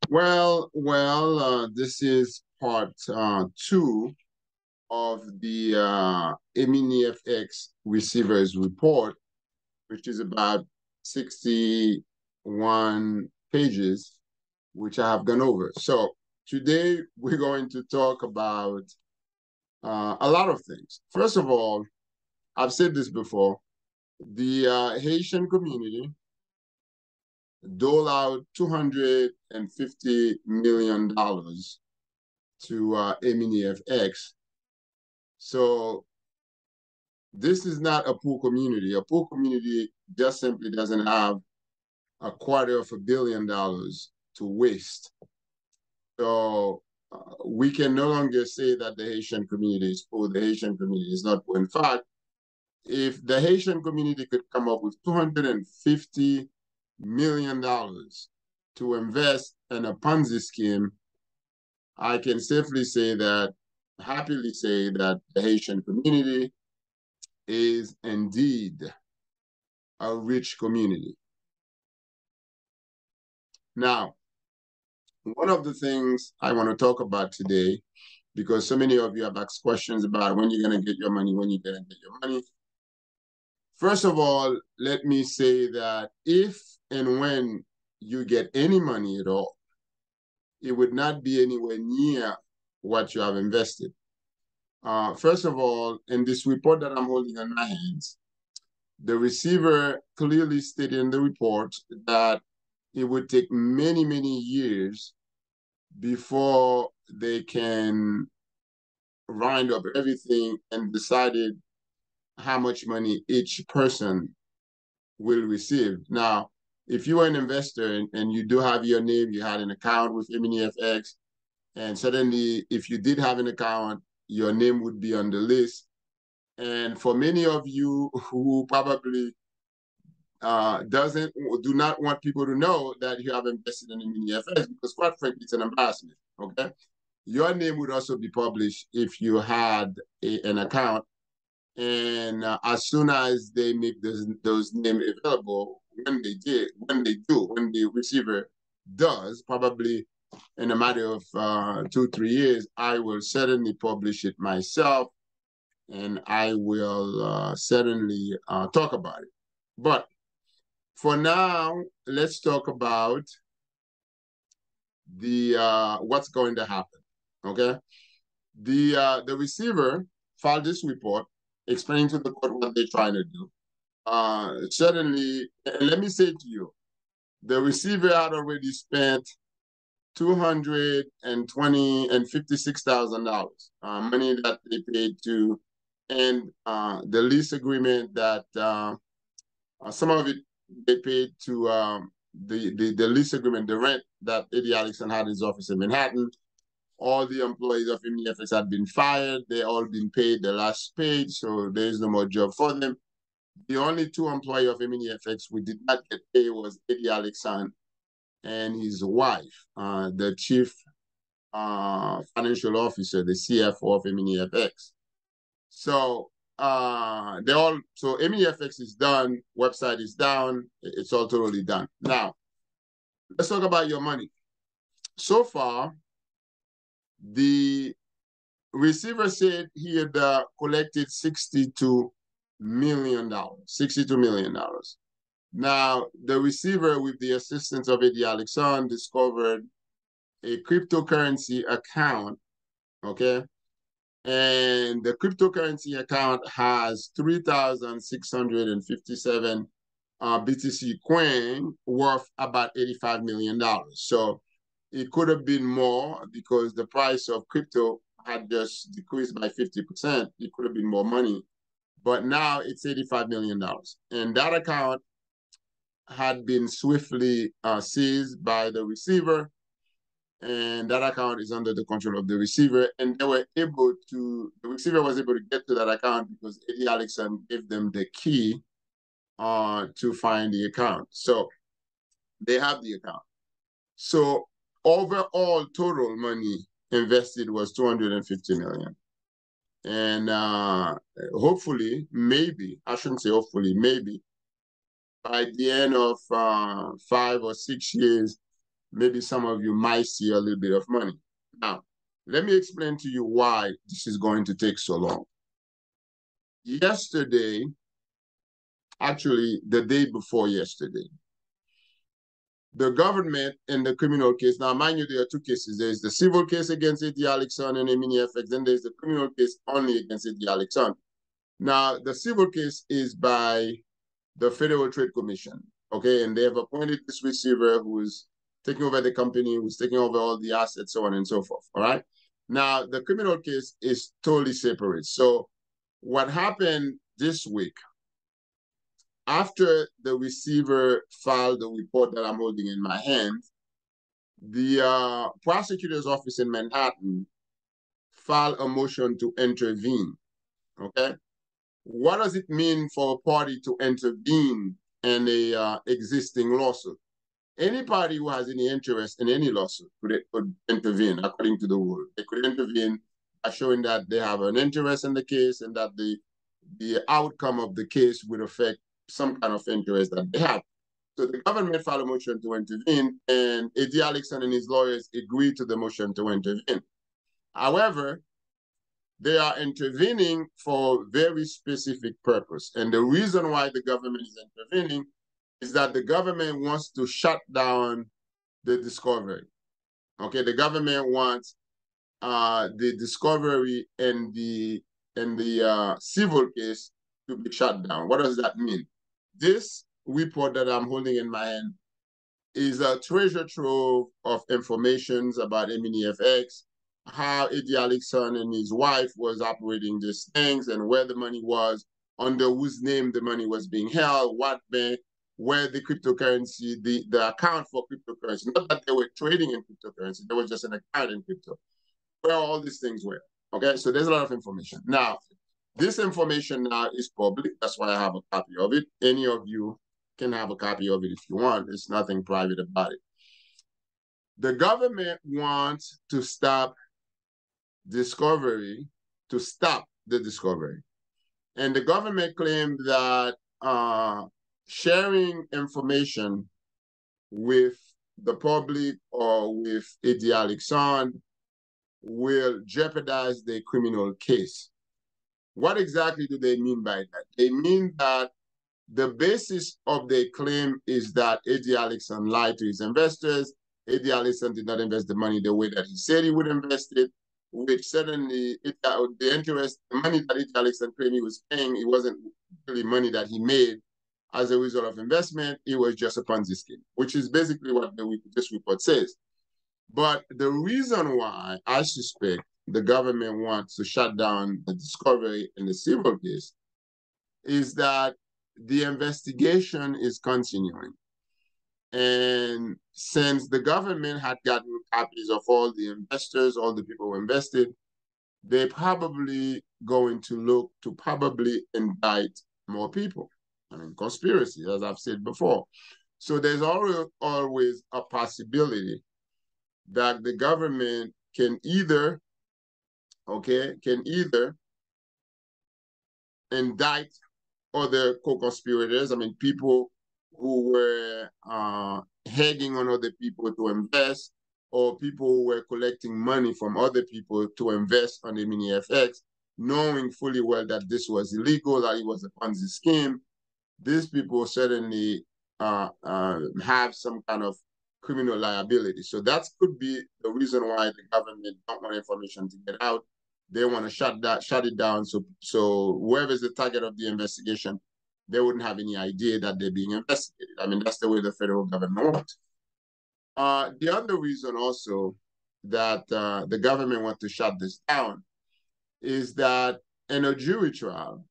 This is part two of the EminiFx receivers report, which is about 61 pages, which I have gone over. So today we're going to talk about a lot of things. First of all, I've said this before, the Haitian community dole out $250 million to EminiFx. So this is not a poor community. A poor community just simply doesn't have $250 million to waste. So we can no longer say that the Haitian community is poor. The Haitian community is not poor. In fact, if the Haitian community could come up with $250 million to invest in a Ponzi scheme, I can safely say that, happily say that the Haitian community is indeed a rich community. Now, one of the things I want to talk about today, because so many of you have asked questions about when you're going to get your money, when you're going to get your money. First of all, let me say that if and when you get any money at all, it would not be anywhere near what you have invested. First of all, in this report that I'm holding in my hands, the receiver clearly stated in the report that it would take many, many years before they can round up everything and decided how much money each person will receive. Now, if you are an investor and you do have your name, you had an account with EminiFx, and suddenly if you did have an account, your name would be on the list. And for many of you who probably do not want people to know that you have invested in EminiFx, because quite frankly, it's an embarrassment, okay? Your name would also be published if you had an account. And as soon as they make those names available, when the receiver does, probably in a matter of 2-3 years, I will certainly publish it myself, and I will certainly talk about it. But for now, let's talk about the what's going to happen. Okay, the receiver filed this report explaining to the court what they're trying to do. Certainly, and let me say to you, the receiver had already spent $256,000, money that they paid to, and the lease agreement that some of it they paid to the lease agreement, the rent that Eddy Alexandre had in his office in Manhattan. All the employees of EminiFx had been fired. They all been paid the last paid, so there is no more job for them. The only two employees of EminiFx we did not get paid was Eddy Alexandre and his wife, the chief financial officer, the CFO of EminiFx. So so EminiFx is done, website is down, it's all totally done. Now, let's talk about your money. So far, the receiver said he had collected $62 million. $62 million. Now, the receiver, with the assistance of Eddy Alexandre, discovered a cryptocurrency account, okay? And the cryptocurrency account has 3,657 BTC coin worth about $85 million. So it could have been more because the price of crypto had just decreased by 50%. It could have been more money. But now it's $85 million. And that account had been swiftly seized by the receiver. And that account is under the control of the receiver. And the receiver was able to get to that account because Eddy Alexandre gave them the key to find the account. So they have the account. So overall total money invested was $250 million. And hopefully, maybe, I shouldn't say maybe, by the end of 5 or 6 years, maybe some of you might see a little bit of money. Now, let me explain to you why this is going to take so long. Yesterday, actually the day before yesterday, the government in the criminal case, now mind you, there are two cases. There's the civil case against Eddy, Alexandre, and EminiFx, then there's the criminal case only against Eddy, Alexandre. Now, the civil case is by the Federal Trade Commission, okay? And they have appointed this receiver who's taking over the company, who's taking over all the assets, so on and so forth, all right? Now, the criminal case is totally separate. So what happened this week, after the receiver filed the report that I'm holding in my hand, the prosecutor's office in Manhattan filed a motion to intervene, okay? What does it mean for a party to intervene in a existing lawsuit? Any party who has any interest in any lawsuit could intervene according to the rule. They could intervene by showing that they have an interest in the case and that the outcome of the case would affect some kind of interest that they have. So the government filed a motion to intervene, and Eddy Alexandre and his lawyers agreed to the motion to intervene. However, they are intervening for a very specific purpose. And the reason why the government is intervening is that the government wants to shut down the discovery. Okay, the government wants the discovery and the civil case to be shut down. What does that mean? This report that I'm holding in my hand is a treasure trove of information about EminiFx, how Eddy Alexandre and his wife was operating these things and where the money was, under whose name the money was being held, what bank, where the cryptocurrency, the account for cryptocurrency, not that they were trading in cryptocurrency, there was just an account in crypto, where all these things were, okay? So there's a lot of information. Now, this information now is public. That's why I have a copy of it. Any of you can have a copy of it if you want. There's nothing private about it. The government wants to stop discovery, to stop the discovery. And the government claimed that sharing information with the public or with Eddy Alexandre will jeopardize the criminal case. What exactly do they mean by that? They mean that the basis of their claim is that Eddy Alexandre lied to his investors. Eddy Alexandre did not invest the money the way that he said he would invest it, which certainly the interest, the money that Eddy Alexandre claimed he was paying, it wasn't really money that he made as a result of investment. It was just a Ponzi scheme, which is basically what this report says. But the reason why I suspect the government wants to shut down the discovery in the civil case is that the investigation is continuing. And since the government had gotten copies of all the investors, all the people who invested, they're probably going to look to probably indict more people. I mean, conspiracy, as I've said before. So there's always a possibility that the government can either indict other co-conspirators, I mean, people who were egging on other people to invest, or people who were collecting money from other people to invest on EminiFx, knowing fully well that this was illegal, that it was a Ponzi scheme. These people certainly have some kind of criminal liability. So that could be the reason why the government don't want information to get out. They want to shut it down. So whoever's the target of the investigation, they wouldn't have any idea that they're being investigated. I mean, that's the way the federal government wants. The other reason also that the government wants to shut this down is that in a jury trial,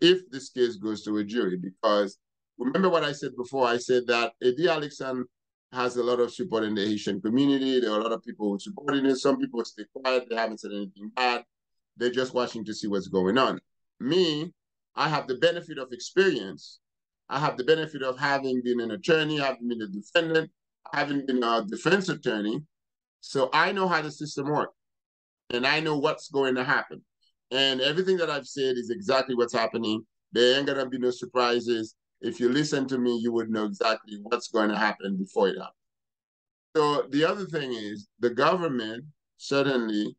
if this case goes to a jury, because remember what I said before, I said that Eddy Alexandre has a lot of support in the Haitian community. There are a lot of people who support it. Some people stay quiet. They haven't said anything bad. They're just watching to see what's going on. Me, I have the benefit of experience. I have the benefit of having been an attorney, having been a defendant, having been a defense attorney. So I know how the system works, and I know what's going to happen. And everything that I've said is exactly what's happening. There ain't going to be no surprises. If you listen to me, you would know exactly what's going to happen before it happens. So the other thing is the government certainly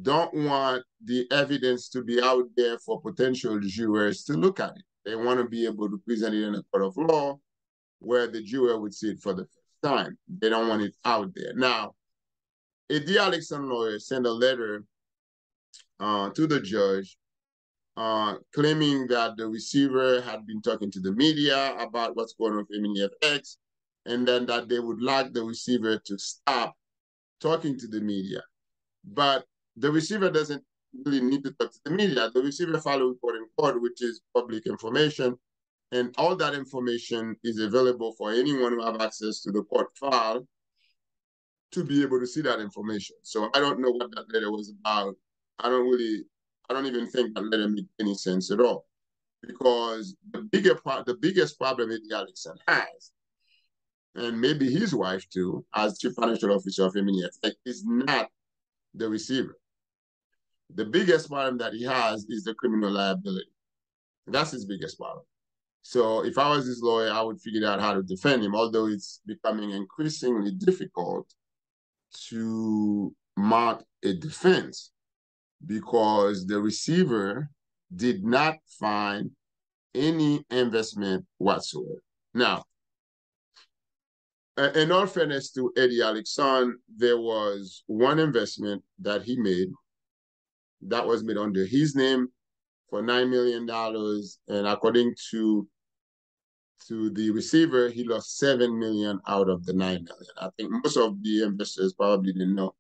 don't want the evidence to be out there for potential jurors to look at it. They want to be able to present it in a court of law where the juror would see it for the first time. They don't want it out there. Now, Eddy Alexandre lawyer sent a letter to the judge claiming that the receiver had been talking to the media about what's going on with EminiFx, and then that they would like the receiver to stop talking to the media. But the receiver doesn't really need to talk to the media. The receiver filed a report in court, which is public information, and all that information is available for anyone who have access to the court file to be able to see that information. So I don't know what that letter was about. I don't even think that letter made any sense at all, because the biggest problem Eddy Alexandre has, and maybe his wife too, as chief financial officer of EminiFx, is not the receiver. The biggest problem that he has is the criminal liability. That's his biggest problem. So if I was his lawyer, I would figure out how to defend him, although it's becoming increasingly difficult to mount a defense because the receiver did not find any investment whatsoever. Now, in all fairness to Eddy Alexandre, there was one investment that he made that was made under his name for $9 million. And according to the receiver, he lost $7 million out of the $9 million. I think most of the investors probably didn't know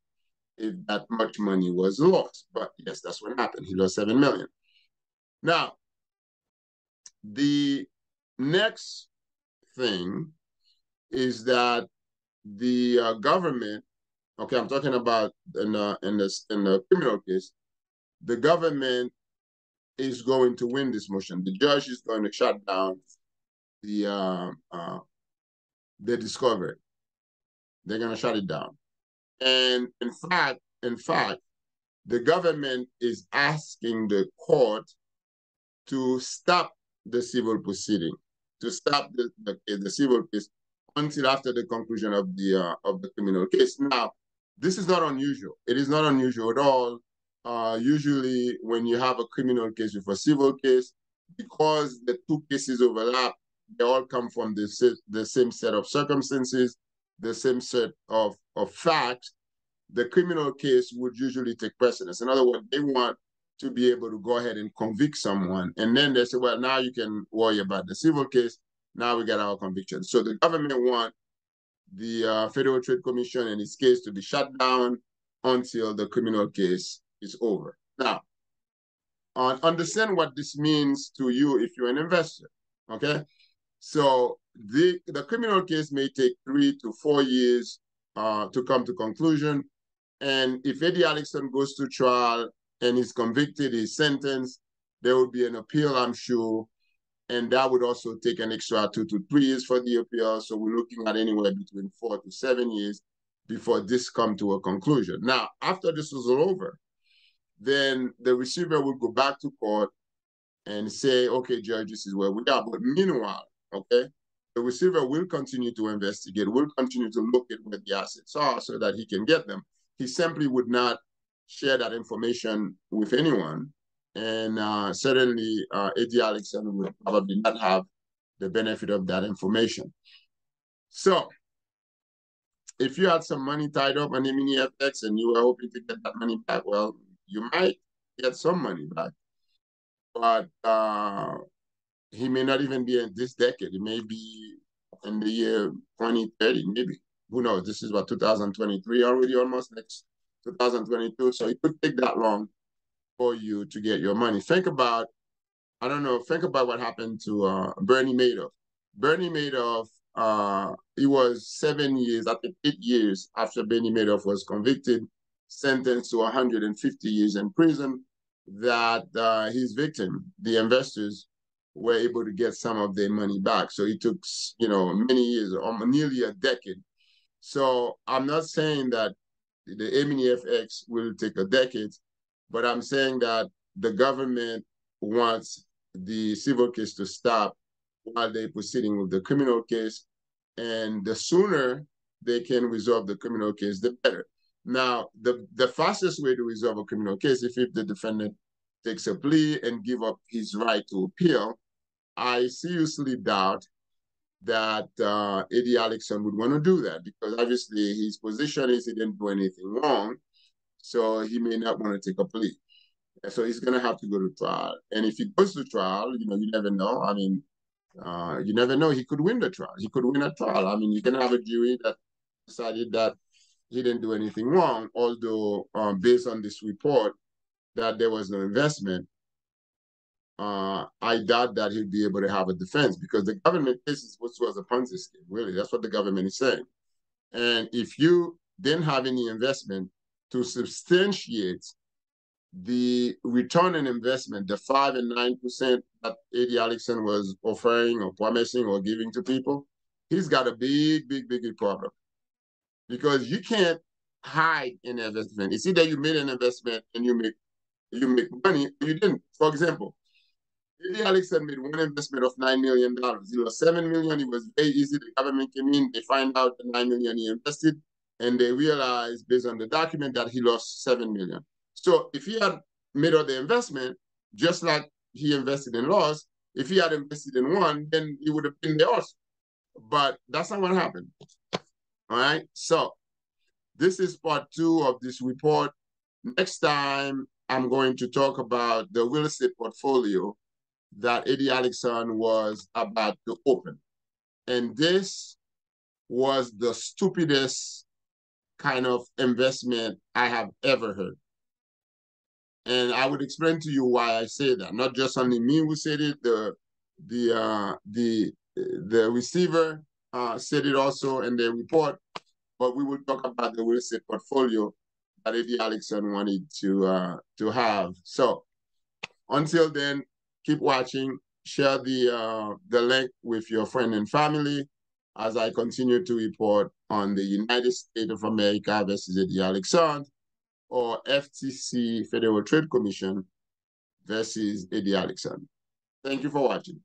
if that much money was lost. But yes, that's what happened. He lost $7 million. Now, the next thing is that the government, okay, I'm talking about in the criminal case, the government is going to win this motion. The judge is going to shut down the discovery. They're going to shut it down. And in fact, the government is asking the court to stop the civil proceeding, to stop the civil case until after the conclusion of the criminal case. Now, this is not unusual. It is not unusual at all. Usually, when you have a criminal case with a civil case, because the two cases overlap, they all come from the same set of circumstances, the same set of facts. The criminal case would usually take precedence. In other words, they want to be able to go ahead and convict someone. And then they say, well, now you can worry about the civil case. Now we got our conviction. So the government wants the Federal Trade Commission and its case to be shut down until the criminal case is over. Now, understand what this means to you if you're an investor, okay? So the criminal case may take 3 to 4 years to come to conclusion. And if Eddy Alexandre goes to trial and is convicted, is sentenced, there will be an appeal, I'm sure. And that would also take an extra 2 to 3 years for the appeal. So we're looking at anywhere between 4 to 7 years before this come to a conclusion. Now, after this was all over, then the receiver will go back to court and say, okay, judge, this is where we are. But meanwhile, okay, the receiver will continue to investigate, will continue to look at where the assets are so that he can get them. He simply would not share that information with anyone. And certainly, Eddy Alexandre will probably not have the benefit of that information. So, if you had some money tied up on EminiFx and you were hoping to get that money back, well, you might get some money back. But he may not even be in this decade. It may be in the year 2030, maybe. Who knows? This is what, 2023 already, almost next 2022. So it could take that long for you to get your money. Think about, I don't know, think about what happened to Bernie Madoff. Bernie Madoff, he was 7 years, I think 8 years after Bernie Madoff was convicted, sentenced to 150 years in prison, that his victim, the investors, were able to get some of their money back. So it took, many years, nearly a decade. So I'm not saying that the EminiFx will take a decade, but I'm saying that the government wants the civil case to stop while they're proceeding with the criminal case. And the sooner they can resolve the criminal case, the better. Now, the fastest way to resolve a criminal case, if the defendant takes a plea and give up his right to appeal, I seriously doubt that Eddy Alexandre would want to do that, because obviously his position is he didn't do anything wrong, so he may not want to take a plea. So he's going to have to go to trial. And if he goes to trial, you never know. I mean, you never know. He could win the trial. He could win a trial. I mean, you can have a jury that decided that he didn't do anything wrong, although based on this report that there was no investment, I doubt that he'll be able to have a defense, because the government case is what was a Ponzi scheme, really. That's what the government is saying. And if you didn't have any investment to substantiate the return on investment, the 5 and 9% that Eddy Alexandre was offering or promising or giving to people, he's got a big, big, big problem. Because you can't hide an investment. It's either you made an investment and you make money, or you didn't. For example, Eddy Alexandre made one investment of $9 million. He lost $7 million. It was very easy. The government came in, they find out the $9 million he invested, and they realized based on the document that he lost $7 million. So if he had made all the investment, just like he invested in loss, if he had invested in one, then he would have been there also. But that's not what happened. All right. So this is part 2 of this report. Next time, I'm going to talk about the real estate portfolio that Eddy Alexandre was about to open. And this was the stupidest kind of investment I have ever heard. And I would explain to you why I say that. Not just only me who said it, the receiver said it also in the report, but we will talk about the real estate portfolio that Eddy Alexandre wanted to have. So until then, keep watching. Share the link with your friend and family as I continue to report on the United States of America versus Eddy Alexandre, or FTC, Federal Trade Commission, versus Eddy Alexandre. Thank you for watching.